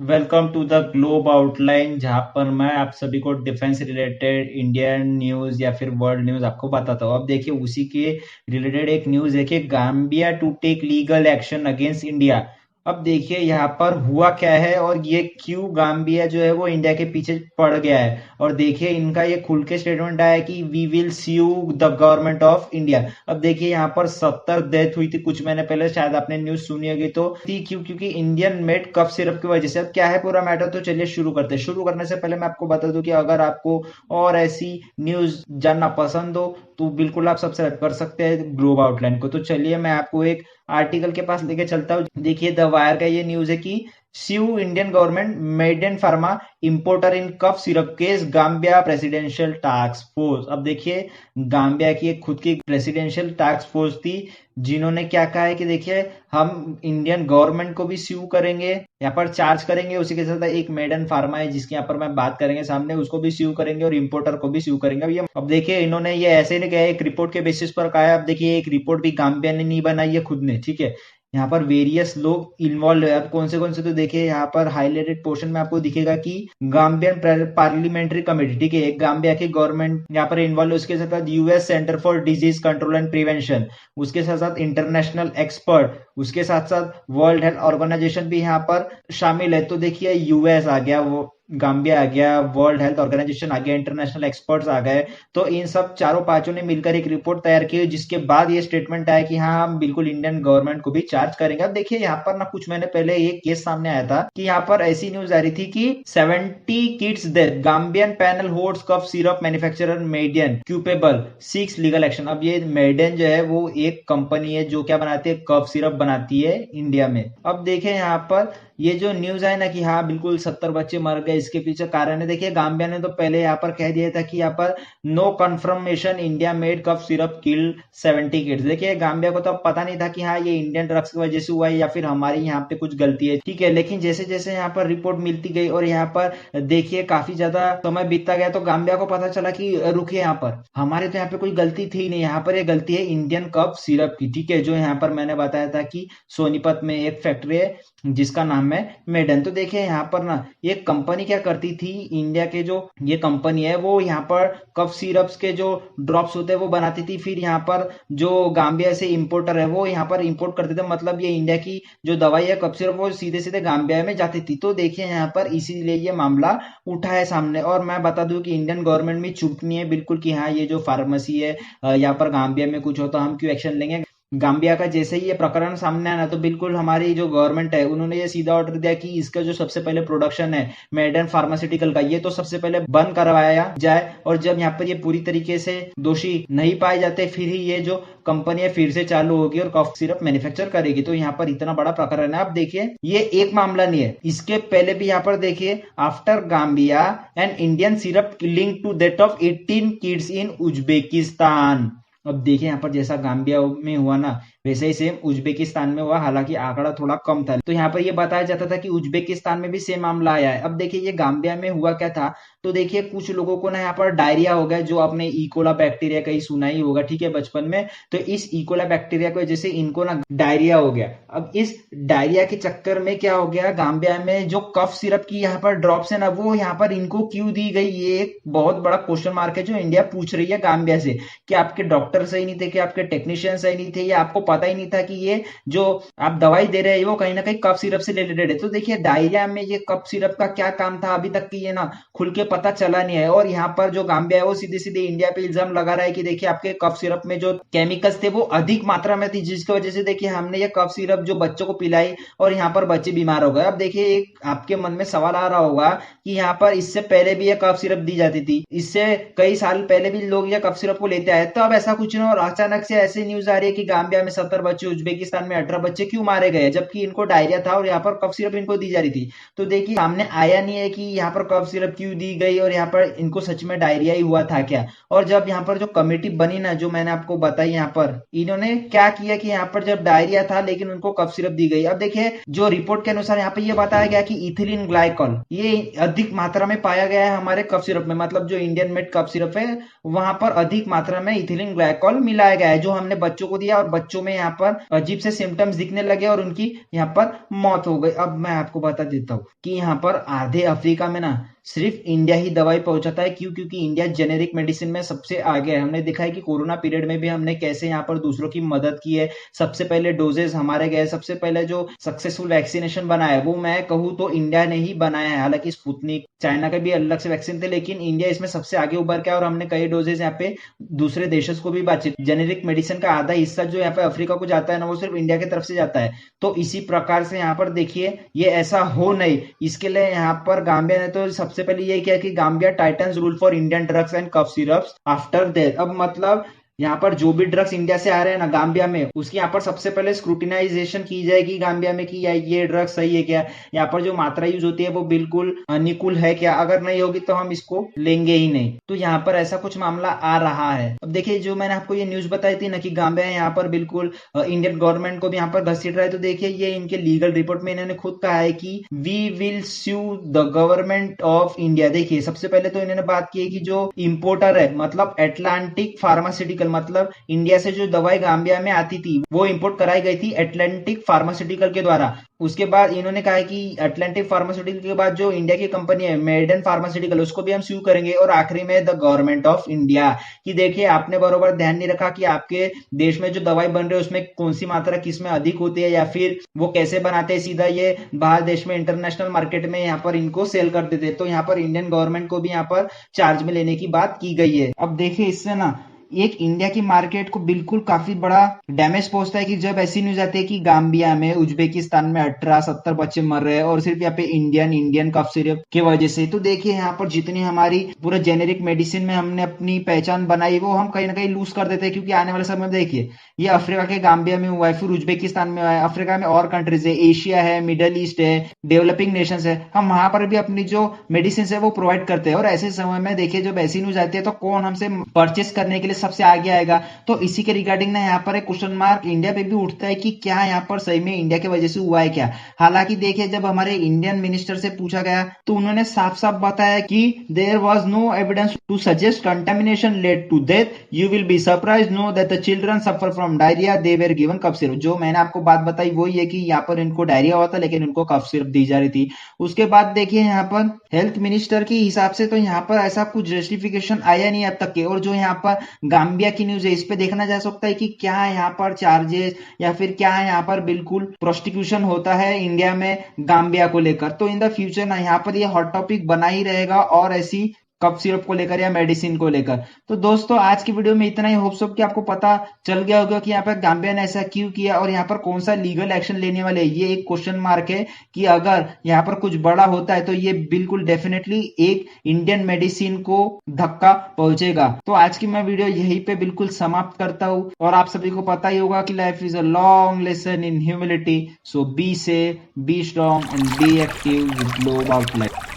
Welcome to the globe outline, जहां पर मैं आप सभी को डिफेंस रिलेटेड इंडियन न्यूज या फिर वर्ल्ड न्यूज आपको बताता हूँ। अब देखिए उसी के रिलेटेड एक न्यूज है कि Gambia to take legal action against India. अब देखिए यहाँ पर हुआ क्या है और ये क्यों गाम्बिया जो है वो इंडिया के पीछे पड़ गया है। और देखिए इनका ये खुल के स्टेटमेंट आया कि we will sue the government of India. अब देखिए यहाँ पर 70 डेथ हुई थी कुछ महीने पहले, शायद आपने न्यूज सुनी होगी। तो थी क्यों? क्योंकि इंडियन मेड कफ सिरप की वजह से। अब क्या है पूरा मैटर, तो चलिए शुरू करते हैं। शुरू करने से पहले मैं आपको बता दूं कि अगर आपको और ऐसी न्यूज जानना पसंद हो तो बिल्कुल आप सब्सक्राइब कर सकते हैं ग्लोब आउटलाइन को। तो चलिए मैं आपको एक आर्टिकल के पास लेके चलता हूँ। देखिए द वायर का ये न्यूज है कि sue Indian government Maiden pharma importer in cough syrup case Gambia presidential task force. अब देखिए गाम्बिया की एक खुद की प्रेसिडेंशियल टास्क फोर्स थी जिन्होंने क्या कहा है कि देखिए हम इंडियन गवर्नमेंट को भी स्यू करेंगे, यहाँ पर चार्ज करेंगे। उसी के साथ एक मेडन फार्मा है जिसकी यहाँ पर मैं बात करेंगे सामने, उसको भी स्यू करेंगे और इंपोर्टर को भी स्यू करेंगे। अब देखिए इन्होंने ये ऐसे नहीं कहा, एक रिपोर्ट के बेसिस पर कहा है। अब देखिए एक रिपोर्ट भी गाम्बिया ने नहीं बनाई है खुद ने, ठीक है। यहाँ पर वेरियस लोग इन्वॉल्व है। अब कौन से तो देखिए यहाँ पर हाईलाइटेड पोर्शन में आपको दिखेगा कि गाम्बियन पार्लियामेंट्री कमेटी, ठीक है, एक गाम्बिया की गवर्नमेंट यहाँ पर इन्वॉल्व है। उसके साथ US centre for disease control and prevention, उसके साथ साथ इंटरनेशनल एक्सपर्ट, उसके साथ साथ वर्ल्ड हेल्थ ऑर्गेनाइजेशन भी यहाँ पर शामिल है। तो देखिए यूएस आ गया, वो गाम्बिया आ गया, वर्ल्ड हेल्थ ऑर्गेनाइजेशन आ गया, इंटरनेशनल एक्सपर्ट्स आ गए। तो इन सब चारों पांचों ने मिलकर एक रिपोर्ट तैयार की, जिसके बाद ये स्टेटमेंट आया कि हाँ हम बिल्कुल इंडियन गवर्नमेंट को भी चार्ज करेंगे। अब देखिए यहाँ पर ना कुछ महीने पहले एक केस सामने आया था कि यहाँ पर ऐसी न्यूज आ रही थी कि 70 kids death, Gambian panel holds cough syrup manufacturer Maiden culpable seeks legal action. अब ये मेडेन जो है वो एक कंपनी है जो क्या बनाती है, कफ सिरप बनाती है इंडिया में। अब देखें यहाँ पर ये जो न्यूज है ना कि हाँ बिल्कुल 70 बच्चे मर गए, इसके पीछे कारण है। देखिए गाम्बिया ने तो पहले यहाँ पर कह दिया था कि यहाँ पर no confirmation India made cough syrup killed 70 kids. देखिए गाम्बिया को तो अब पता नहीं था कि हाँ ये इंडियन ड्रग्स की वजह से हुआ है या फिर हमारी यहाँ पे कुछ गलती है, ठीक है। लेकिन जैसे जैसे यहाँ पर रिपोर्ट मिलती गई और यहाँ पर देखिए काफी ज्यादा समय बीतता गया, तो गाम्बिया को पता चला कि रुकिए यहाँ पर हमारे तो यहाँ पे कोई गलती थी नहीं, यहाँ पर ये गलती है इंडियन कफ सिरप की, ठीक है। जो यहाँ पर मैंने बताया था कि सोनीपत में एक फैक्ट्री है जिसका नाम है मेडन। तो देखिए यहाँ पर ना ये कंपनी क्या करती थी, इंडिया के जो ये कंपनी है वो यहाँ पर कफ सिरप्स के जो ड्रॉप्स होते हैं वो बनाती थी। फिर यहाँ पर जो गाम्बिया से इंपोर्टर है वो यहाँ पर इंपोर्ट करते थे। मतलब ये इंडिया की जो दवाई है कफ सिरप वो सीधे सीधे गाम्बिया में जाती थी। तो देखिए यहाँ पर इसीलिए ये मामला उठा है सामने। और मैं बता दूं कि इंडियन गवर्नमेंट भी चुप नहीं है बिल्कुल कि हाँ ये जो फार्मेसी है यहाँ पर गाम्बिया में कुछ होता हम क्यों एक्शन लेंगे। गाम्बिया का जैसे ही ये प्रकरण सामने आया ना तो बिल्कुल हमारी जो गवर्नमेंट है उन्होंने ये सीधा ऑर्डर दिया कि इसका जो सबसे पहले प्रोडक्शन है मेडन फार्मास्यूटिकल का ये तो सबसे पहले बंद करवाया जाए। और जब यहाँ पर ये पूरी तरीके से दोषी नहीं पाए जाते फिर ही ये जो कंपनी है फिर से चालू होगी और कफ सिरप मैन्युफैक्चर करेगी। तो यहाँ पर इतना बड़ा प्रकरण है। आप देखिए ये एक मामला नहीं है, इसके पहले भी यहाँ पर देखिए after Gambia and Indian syrup link to death of 18 kids in Uzbekistan. अब देखिए यहाँ पर जैसा गाम्बिया में हुआ ना वैसे ही सेम उज्बेकिस्तान में हुआ, हालांकि आंकड़ा थोड़ा कम था। तो यहाँ पर ये बताया जाता था कि उज्बेकिस्तान में भी सेम मामला आया है। अब देखिए ये गाम्बिया में हुआ क्या था, तो देखिए कुछ लोगों को ना यहाँ पर डायरिया हो गया, जो आपने इकोला बैक्टीरिया कहीं सुना ही होगा, ठीक है, बचपन में। तो इस इकोला बैक्टीरिया की वजह से इनको ना डायरिया हो गया। अब इस डायरिया के चक्कर में क्या हो गया, गाम्बिया में जो कफ सिरप की यहाँ पर ड्रॉप्स है ना वो यहाँ पर इनको क्यों दी गई, ये एक बहुत बड़ा क्वेश्चन मार्क है जो इंडिया पूछ रही है गाम्बिया से कि आपके डॉक्टर सही नहीं थे, कि आपके टेक्नीशियन सही नहीं थे, या आपको पता ही नहीं था कि ये जो आप दवाई दे रहे हैं वो कहीं ना कहीं कफ सिरप से रिलेटेड है। तो देखिए डायरिया में ये कफ सिरप का क्या काम था अभी तक की ये ना खुल के पता चला नहीं है। और यहाँ पर जो गाम्बिया है वो सीधे सीधे इंडिया पे इल्जाम लगा रहा है कि देखिए आपके कफ सिरप में जो केमिकल्स थे वो अधिक मात्रा में थी, जिसकी वजह से देखिए हमने ये कफ सिरप जो बच्चों को पिलाई और यहाँ पर बच्चे बीमार हो गए। अब देखिए एक आपके मन में सवाल आ रहा होगा कि यहाँ पर इससे पहले भी ये कफ सिरप दी जाती थी, इससे कई साल पहले भी लोग ये कफ सिरप को लेते आए, तो अब ऐसा कुछ नहीं। और अचानक से ऐसी न्यूज आ रही है कि गाम्बिया में 70 बच्चे, उज्बेकिस्तान में 18 बच्चे क्यों मारे गए, जबकि इनको डायरिया था और यहाँ पर कफ सिरप इनको दी जा रही थी। तो देखिए सामने आया नहीं है कि यहाँ पर कफ सिरप क्यों दी गई और यहाँ पर इनको सच में डायरिया ही हुआ था क्या। और जब यहाँ पर जो कमेटी बनी ना जो मैंने आपको बताई, यहाँ पर इन्होंने क्या किया कि यहाँ पर जब डायरिया था लेकिन उनको कफ सिरप दी गई। अब देखिए जो रिपोर्ट के अनुसार यहाँ पे ये बताया गया कि इथिलीन ग्लाइकॉल ये अधिक मात्रा में पाया गया है हमारे कफ सिरप में। मतलब जो इंडियन मेड कफ सिरप है वहां पर अधिक मात्रा में इथिलीन ग्लाइकॉल मिलाया गया है, जो हमने बच्चों को दिया और बच्चों में में यहाँ पर अजीब से सिम्टम्स दिखने लगे और उनकी यहाँ पर मौत हो गई। अब मैं आपको बता देता हूँ कि यहाँ पर आधे अफ्रीका में ना सिर्फ इंडिया ही दवाई पहुंचाता है। क्यों? क्योंकि इंडिया जेनेरिक मेडिसिन में सबसे आगे है। हमने देखा है कि कोरोना पीरियड में भी हमने कैसे यहाँ पर दूसरों की मदद की है। सबसे पहले डोजेस हमारे गए, सबसे पहले जो सक्सेसफुल वैक्सीनेशन बना है वो मैं कहूँ तो इंडिया ने ही बनाया है। हालांकि स्पुतनिक, चाइना के भी अलग से वैक्सीन थे, लेकिन इंडिया इसमें सबसे आगे उभर के और हमने कई डोजेस यहाँ पे दूसरे देशों को भी बातचीत। जेनेरिक मेडिसिन का आधा हिस्सा जो यहाँ पे अफ्रीका को जाता है ना, वो सिर्फ इंडिया की तरफ से जाता है। तो इसी प्रकार से यहाँ पर देखिए ये ऐसा हो नहीं, इसके लिए यहाँ पर गाम्बिया ने तो सबसे पहले ये किया कि Gambia tightens rule for Indian drugs and cough syrups after death. अब मतलब यहाँ पर जो भी ड्रग्स इंडिया से आ रहे हैं ना गाम्बिया में, उसकी यहाँ पर सबसे पहले स्क्रूटिनाइजेशन की जाएगी गाम्बिया में कि ये ड्रग्स सही है क्या, यहाँ पर जो मात्रा यूज होती है वो बिल्कुल अनुकूल है क्या, अगर नहीं होगी तो हम इसको लेंगे ही नहीं। तो यहाँ पर ऐसा कुछ मामला आ रहा है। अब देखिए जो मैंने आपको ये न्यूज बताई थी ना कि गाम्बिया यहाँ पर बिल्कुल इंडियन गवर्नमेंट को भी यहाँ पर घसीट रहा है, तो देखिए ये इनके लीगल रिपोर्ट में इन्होंने खुद कहा है कि we will sue the government of India. देखिए सबसे पहले तो इन्होंने बात की है कि जो इंपोर्टर है मतलब एटलांटिक फार्मास्यूटिकल, मतलब इंडिया से जो दवाई गाम्बिया में आती थी वो इंपोर्ट कराई गई थी एटलांटिक फार्मास्यूटिकल के द्वारा। उसके बाद इन्होंने कहा है कि एटलांटिक फार्मास्यूटिकल के बाद जो इंडिया की कंपनी है मेडन फार्मास्यूटिकल, उसको भी हम स्यू करेंगे। और आखिरी में द गवर्नमेंट ऑफ इंडिया कि देखिए आपने बरोबर ध्यान नहीं रखा कि आपके देश में जो दवाई बन रही है उसमें कौन सी मात्रा किस में अधिक होती है, या फिर वो कैसे बनाते हैं, सीधा ये बाहर देश में इंटरनेशनल मार्केट में यहाँ पर इनको सेल कर देते हैं। तो यहाँ पर इंडियन गवर्नमेंट को भी यहाँ पर चार्ज में लेने की बात की गई है। अब देखिए इससे ना एक इंडिया की मार्केट को बिल्कुल काफी बड़ा डैमेज पहुंचता है कि जब ऐसी न्यूज आती है कि गाम्बिया में, उज्बेकिस्तान में 18-70 बच्चे मर रहे हैं और सिर्फ यहाँ पे इंडियन कफ सिरप की वजह से। तो देखिए यहाँ पर जितनी हमारी पूरा जेनेरिक मेडिसिन में हमने अपनी पहचान बनाई वो हम कहीं ना कहीं लूज कर देते हैं, क्योंकि आने वाले समय में देखिए ये अफ्रीका के गाम्बिया में हुआ है, फिर उज्बेकिस्तान में हुआ है, अफ्रीका में और कंट्रीज है, एशिया है, मिडल ईस्ट है, डेवलपिंग नेशन है, हम वहां पर भी अपनी जो मेडिसिन है वो प्रोवाइड करते हैं। और ऐसे समय में देखिए जब ऐसी न्यूज आती है तो कौन हमसे परचेस करने के लिए सबसे आगे आएगा। तो इसी के रिगार्डिंग ना यहाँ पर एक क्वेश्चन मार्क इंडिया पे भी उठता है कि क्या यहाँ पर सही में इंडिया की वजह से हुआ है क्या। हालांकि देखिए जब हमारे इंडियन मिनिस्टर से पूछा गया तो उन्होंने साफ साफ बताया कि there was no evidence to suggest contamination led to death, you will be surprised know that the children suffer from diarrhoea, they were given cough syrup. जो मैंने आपको बात बताई वही है कि यहाँ पर इनको डायरिया हुआ था लेकिन इनको कफ सिरप दी जा रही थी। उसके बाद देखिए यहाँ पर हेल्थ मिनिस्टर के हिसाब से तो यहाँ पर ऐसा कुछ जस्टिफिकेशन आया नहीं अब तक के। और जो यहाँ पर गाम्बिया की न्यूज है इस पे देखना जा सकता है कि क्या यहाँ पर चार्जेस या फिर क्या यहाँ पर बिल्कुल प्रोस्टिक्यूशन होता है इंडिया में गाम्बिया को लेकर। तो इन द फ्यूचर ना यहाँ पर ये हॉट टॉपिक बना ही रहेगा और ऐसी कफ सिरप को लेकर या मेडिसिन को लेकर। तो दोस्तों आज की वीडियो में इतना ही। होप सो कि आपको पता चल गया होगा कि यहाँ पर गाम्बिया ने ऐसा क्यों किया और यहाँ पर कौन सा लीगल एक्शन लेने वाले। ये एक क्वेश्चन मार्क है कि अगर यहाँ पर कुछ बड़ा होता है तो ये बिल्कुल डेफिनेटली एक इंडियन मेडिसिन को धक्का पहुंचेगा। तो आज की मैं वीडियो यहीं पे बिल्कुल समाप्त करता हूँ। और आप सभी को पता ही होगा कि life is a long lesson in humility, so be safe, be strong and be active with low about life.